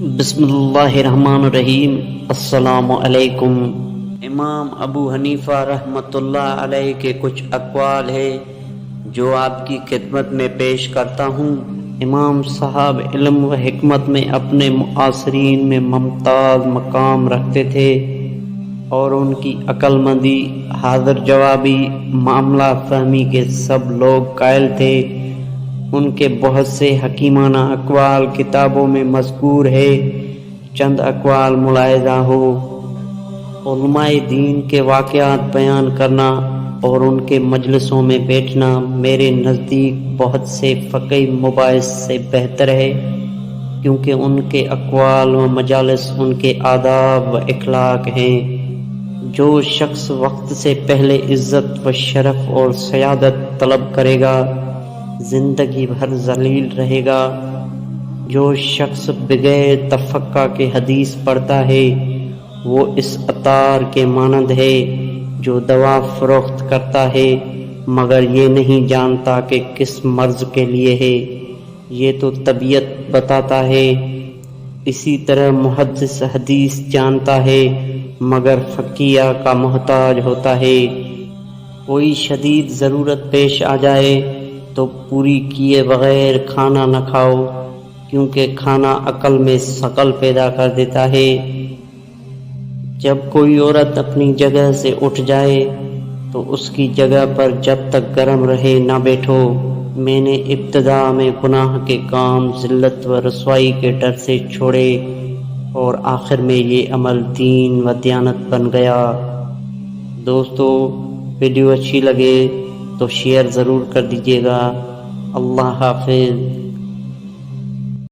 بسم اللہ الرحمن الرحیم۔ السلام علیکم۔ امام ابو حنیفہ رحمۃ اللہ علیہ کے کچھ اقوال ہے جو آپ کی خدمت میں پیش کرتا ہوں۔ امام صاحب علم و حکمت میں اپنے معاصرین میں ممتاز مقام رکھتے تھے اور ان کی عقل مندی، حاضر جوابی، معاملہ فہمی کے سب لوگ قائل تھے۔ ان کے بہت سے حکیمانہ اقوال کتابوں میں مذکور ہے۔ چند اقوال ملاحظہ ہو۔ علماء دین کے واقعات بیان کرنا اور ان کے مجلسوں میں بیٹھنا میرے نزدیک بہت سے فقہی مباحث سے بہتر ہے، کیونکہ ان کے اقوال و مجالس ان کے آداب و اخلاق ہیں۔ جو شخص وقت سے پہلے عزت و شرف اور سیادت طلب کرے گا زندگی بھر ذلیل رہے گا۔ جو شخص بغیر تفقہ کے حدیث پڑھتا ہے وہ اس عطار کے مانند ہے جو دوا فروخت کرتا ہے مگر یہ نہیں جانتا کہ کس مرض کے لیے ہے، یہ تو طبیعت بتاتا ہے۔ اسی طرح محدث حدیث جانتا ہے مگر فقیہ کا محتاج ہوتا ہے۔ کوئی شدید ضرورت پیش آ جائے تو پوری کیے بغیر کھانا نہ کھاؤ، کیونکہ کھانا عقل میں ثقل پیدا کر دیتا ہے۔ جب کوئی عورت اپنی جگہ سے اٹھ جائے تو اس کی جگہ پر جب تک گرم رہے نہ بیٹھو۔ میں نے ابتدا میں گناہ کے کام ذلت و رسوائی کے ڈر سے چھوڑے اور آخر میں یہ عمل دین و دیانت بن گیا۔ دوستو، ویڈیو اچھی لگے تو شیئر ضرور کر دیجیے گا۔ اللہ حافظ۔